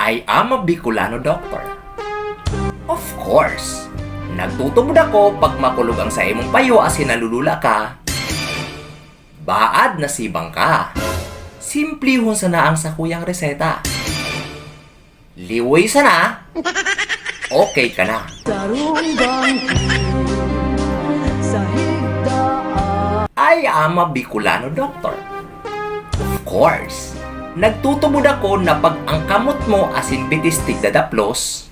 I am a Bicolano doctor. Of course, nagtutubod ako pag makulog ang sa imong payo as nalulula ka. Baad na sibang ka. Simplihon sana ang sakuyang reseta. Liway sana. Okay ka na. I am a Bicolano doctor. Of course, nagtutubod ako na pag ang kamot mo asin bitistig dadaplos,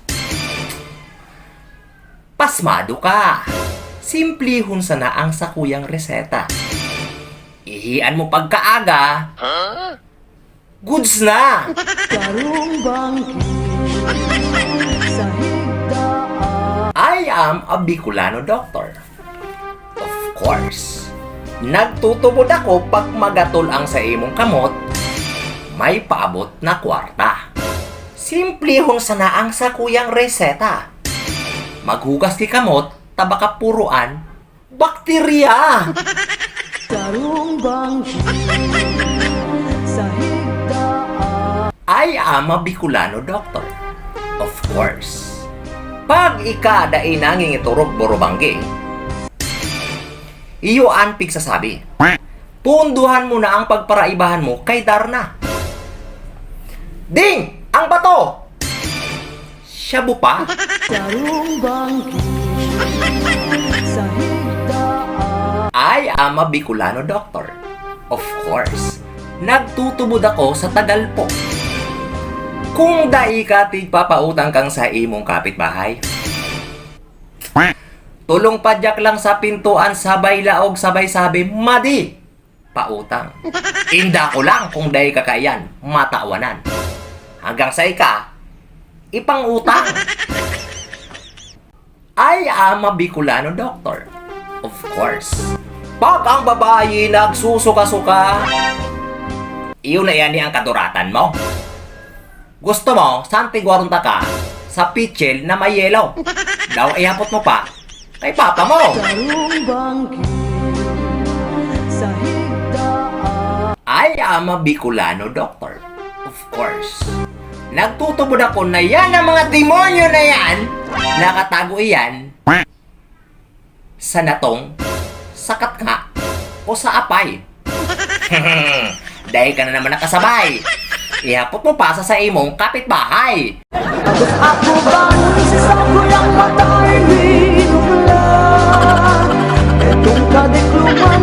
pasmado ka. Simplihon sana ang sakuyang reseta. Ihian mo pagkaaga, goods na! I am a Bicolano doctor. Of course, nagtutubod ako pag magatol ang sa imong kamot, may paabot na kwarta. Simplihon sana ang sakuyang reseta. Maghugas ti kamot, tabaka puruan, bakterya! I am a Bicolano doctor. Of course. Pag ika daay nanging iturog borobangge, iyo anpig sasabi, punduhan mo na ang pagparaibahan mo kay Darna. Ding! Ang bato! Shabu pa? I am a Bicolano doctor. Of course, nagtutubod ako sa Tagalpo. Kung dai ka tigpapautang kang sa imong kapitbahay, tulong padyak lang sa pintuan sabay laog sabay sabi, madi! Pautang. Inda ko lang kung dai kakayan, matawanan. Hanggang sa ika, ipangutang. I am a Bicolano doctor. Of course. Pag ang babae nagsusuka-suka, iyon na yan ang kaduratan mo. Gusto mo, santigwarunta ka sa pitchel na may yellow. Daw ihapot mo pa kay papa mo. I am a Bicolano doctor. Of course. Nagtutubod ako na yan ang mga demonyo na yan. Nakatago iyan sa natong, sakat nga, o sa apay. Dahil ka na naman nakasabay. Ihapot mo pa sa imong kapitbahay. Ako bang sa kulang matay, hindi ko pala. Etong kadikluman,